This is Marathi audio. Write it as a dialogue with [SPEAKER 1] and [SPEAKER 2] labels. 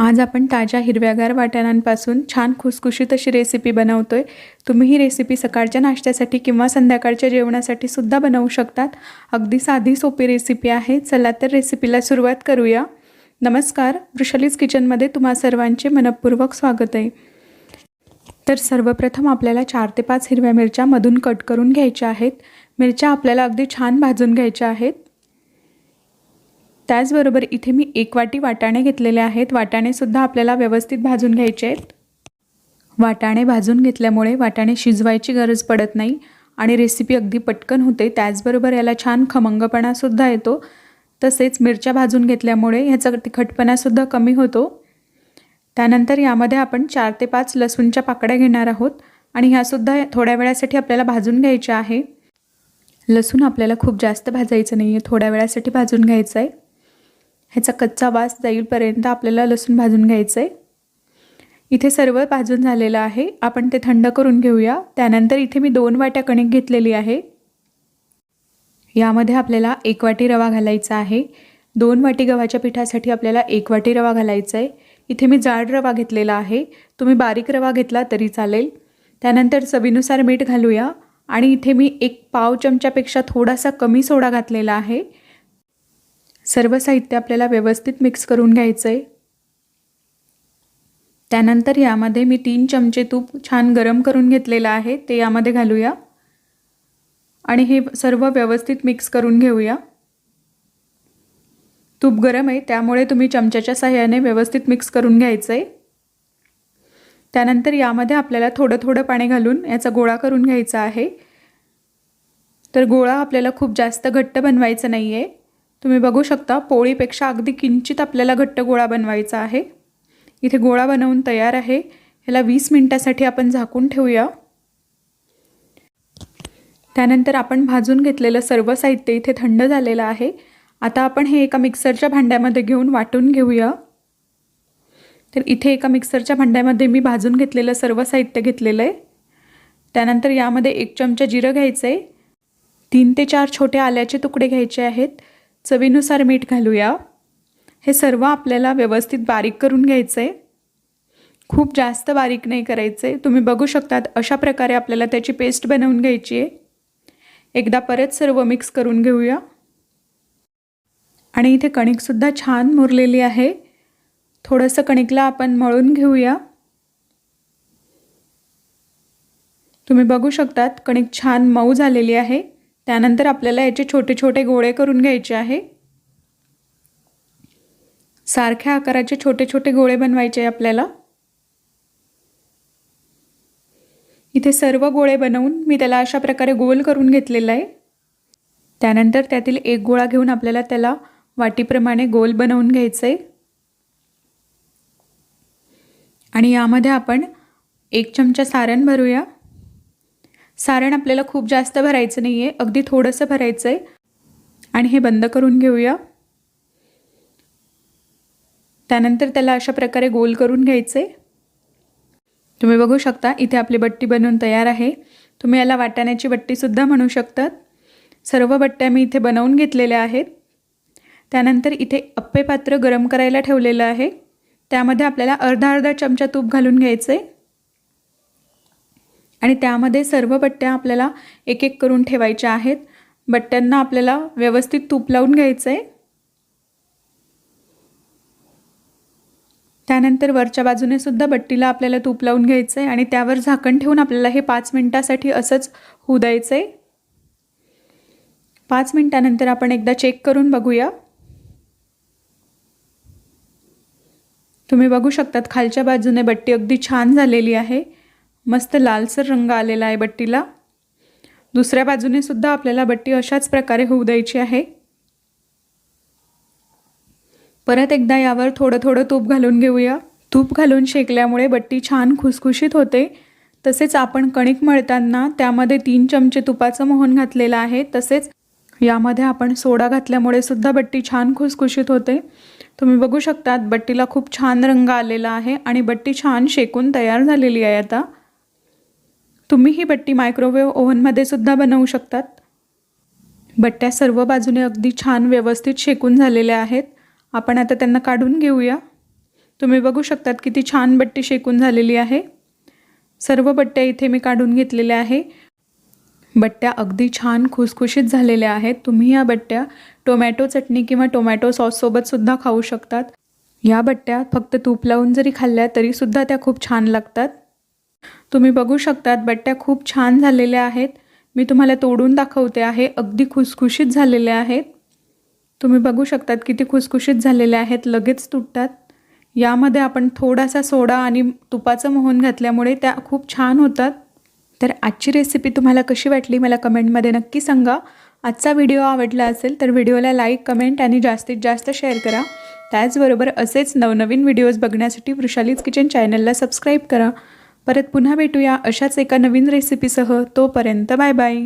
[SPEAKER 1] आज आपण ताज्या हिरव्यागार वाटाण्यांपासून छान खुसखुशीत अशी रेसिपी बनवतोय। तुम्ही ही रेसिपी सकाळच्या नाश्त्यासाठी किंवा संध्याकाळच्या जेवणासाठी सुद्धा बनवू शकतात। अगदी साधी सोपी रेसिपी आहे। चला तर रेसिपीला सुरुवात करूया। नमस्कार, वृषालीज किचनमध्ये तुम्हा सर्वांचे मनपूर्वक स्वागत आहे। तर सर्वप्रथम आपल्याला 4 ते 5 हिरव्या मिरच्या मधून कट करून घ्यायच्या आहेत। मिरच्या आपल्याला अगदी छान भाजून घ्यायच्या आहेत। त्याचबरोबर इथे मी 1 वाटी वाटाणे घेतलेले आहेत। वाटाणे सुद्धा आपल्याला व्यवस्थित भाजून घ्यायचे आहेत। वाटाणे भाजून घेतल्यामुळे वाटाणे शिजवायची गरज पडत नाही आणि रेसिपी अगदी पटकन होते। त्याचबरोबर याला छान खमंगपणा सुद्धा येतो। तसेच मिरच्या भाजून घेतल्यामुळे ह्याचा तिखटपणा सुद्धा कमी होतो। त्यानंतर यामध्ये आपण 4 ते 5 लसूणच्या पाकळ्या घेणार आहोत आणि ह्या सुद्धा थोड्या वेळासाठी आपल्याला भाजून घ्यायच्या आहे। लसूण आपल्याला खूप जास्त भाजायचं नाहीये, थोड्या वेळासाठी भाजून घ्यायचं आहे। ह्याचा कच्चा वास जाईपर्यंत आपल्याला लसूण भाजून घ्यायचं आहे। इथे सर्व भाजून झालेलं आहे। आपण ते थंड करून घेऊया। त्यानंतर इथे मी 2 वाट्या कणिक घेतलेली आहे। यामध्ये आपल्याला 1 वाटी रवा घालायचा आहे। 2 वाटी गव्हाच्या पिठासाठी आपल्याला 1 वाटी रवा घालायचा आहे। इथे मी जाड रवा घेतलेला आहे, तुम्ही बारीक रवा घेतला तरी चालेल। त्यानंतर चवीनुसार मीठ घालूया आणि इथे मी 1 पाव चमच्यापेक्षा थोडासा कमी सोडा घातलेला आहे। सर्व साहित्य आपल्याला व्यवस्थित मिक्स करून घ्यायचं आहे। त्यानंतर यामध्ये मी 3 चमचे तूप छान गरम करून घेतलेलं आहे, ते यामध्ये घालूया आणि हे सर्व व्यवस्थित मिक्स करून घेऊया। तूप गरम आहे त्यामुळे तुम्ही चमच्याच्या सहाय्याने व्यवस्थित मिक्स करून घ्यायचं आहे। त्यानंतर यामध्ये आपल्याला थोडं थोडं पाणी घालून याचा गोळा करून घ्यायचा आहे। तर गोळा आपल्याला खूप जास्त घट्ट बनवायचा नाहीये। तुम्ही बघू शकता पोळीपेक्षा अगदी किंचित आपल्याला घट्ट गोळा बनवायचा आहे। इथे गोळा बनवून तयार आहे। ह्याला 20 मिनिटांसाठी आपण झाकून ठेवूया। त्यानंतर आपण भाजून घेतलेलं सर्व साहित्य इथे थंड झालेलं आहे। आता आपण हे एका मिक्सरच्या भांड्यामध्ये घेऊन वाटून घेऊया। तर इथे एका मिक्सरच्या भांड्यामध्ये मी भाजून घेतलेलं सर्व साहित्य घेतलेलं आहे। त्यानंतर यामध्ये 1 चमचा जिरं घ्यायचं आहे, 3 ते 4 छोटे आल्याचे तुकडे घ्यायचे आहेत, चवीनुसार मीठ घालूया। हे सर्व आपल्याला व्यवस्थित बारीक करून घ्यायचं आहे। खूप जास्त बारीक नाही करायचं आहे। तुम्ही बघू शकतात अशा प्रकारे आपल्याला त्याची पेस्ट बनवून घ्यायची आहे। एकदा परत सर्व मिक्स करून घेऊया आणि इथे कणिक सुद्धा छान मुरलेली आहे। थोडंसं कणिकला आपण मळून घेऊया। तुम्ही बघू शकतात कणिक छान मऊ झालेली आहे। त्यानंतर आपल्याला याचे छोटे छोटे गोळे करून घ्यायचे आहे। सारख्या आकाराचे छोटे छोटे गोळे बनवायचे आपल्याला। इथे सर्व गोळे बनवून मी त्याला अशा प्रकारे गोल करून घेतलेला आहे। त्यानंतर त्यातील एक गोळा घेऊन आपल्याला त्याला वाटीप्रमाणे गोल बनवून घ्यायचे आहे आणि यामध्ये आपण 1 चमचा सारण भरूया। सारण आपल्याला खूप जास्त भरायचं नाहीये, अगदी थोडंसं भरायचं आहे आणि हे बंद करून घेऊया। त्यानंतर त्याला अशा प्रकारे गोल करून घ्यायचे। तुम्ही बघू शकता इथे आपली बट्टी बनवून तयार आहे। तुम्ही याला वाटाण्याची बट्टी सुद्धा म्हणू शकतात। सर्व बट्ट्या मी इथे बनवून घेतलेल्या आहेत। त्यानंतर इथे अप्पे पात्र गरम करायला ठेवलेलं आहे, त्यामध्ये आपल्याला अर्धा चमचा तूप घालून घ्यायचे आणि त्यामध्ये सर्व बट्ट्या आपल्याला एक एक करून ठेवायच्या आहेत। बट्ट्यांना आपल्याला व्यवस्थित तूप लावून घ्यायचं आहे। त्यानंतर वरच्या बाजूने सुद्धा बट्टीला आपल्याला तूप लावून घ्यायचं आहे आणि त्यावर झाकण ठेवून आपल्याला हे 5 मिनिटांसाठी असंच होऊ द्यायचं आहे। 5 मिनिटांनंतर आपण एकदा चेक करून बघूया। तुम्ही बघू शकतात खालच्या बाजूने बट्टी अगदी छान झालेली आहे। मस्त लालसर रंग आलेला आहे बट्टीला। दुसऱ्या बाजूने सुद्धा आपल्याला बट्टी अशाच प्रकारे होऊ द्यायची आहे। परत एकदा यावर थोडं थोडं तूप घालून घेऊया। तूप घालून शेकल्यामुळे बट्टी छान खुसखुशीत होते। तसेच आपण कणिक मळताना त्यामध्ये 3 चमचे तुपाचं मोहन घातलेलं आहे। तसेच यामध्ये आपण सोडा घातल्यामुळे सुद्धा बट्टी छान खुसखुशीत होते। तुम्ही बघू शकतात बट्टीला खूप छान रंग आलेला आहे आणि बट्टी छान शेकून तयार झालेली आहे। आता तुम्ही ही बट्टी मायक्रोवेव्ह ओव्हनमध्ये सुद्धा बनवू शकतात। बट्ट्या सर्व बाजूने अगदी छान व्यवस्थित शेकून झालेल्या आहेत। आपण आता त्यांना काढून घेऊया। तुम्ही बघू शकतात किती छान बट्टी शेकून झालेली आहे। सर्व बट्ट्या इथे मी काढून घेतलेल्या आहे। बट्ट्या अगदी छान खुसखुशीत झालेल्या आहेत। तुम्ही या बट्ट्या टोमॅटो चटणी किंवा टोमॅटो सॉस सोबत सुद्धा खाऊ शकतात। या बट्ट्या फक्त तूप लावून जरी खाल्ल्या तरी सुद्धा त्या खूप छान लागतात। तुम्ही बघू शकतात बट्ट्या खूप छान झालेल्या आहेत। मी तुम्हाला तोडून दाखवते आहे। अगदी खुसखुशीत झालेल्या आहेत। तुम्ही बघू शकतात किती खुसखुशीत झालेल्या आहेत, लगेच तुटतात। यामध्ये आपण थोडासा सोडा आणि तुपाचं मोहन घातल्यामुळे त्या खूप छान होतात। तर आजची रेसिपी तुम्हाला कशी वाटली मला कमेंटमध्ये नक्की सांगा। आजचा व्हिडिओ आवडला असेल तर व्हिडिओला लाईक, कमेंट आणि जास्तीत जास्त शेअर करा। त्याचबरोबर असेच नवनवीन व्हिडिओज बघण्यासाठी वृषालीज किचन चॅनलला सबस्क्राईब करा। परत पुन्हा भेटूया अशाच एका नवीन रेसिपीसह। तोपर्यंत बाय बाय।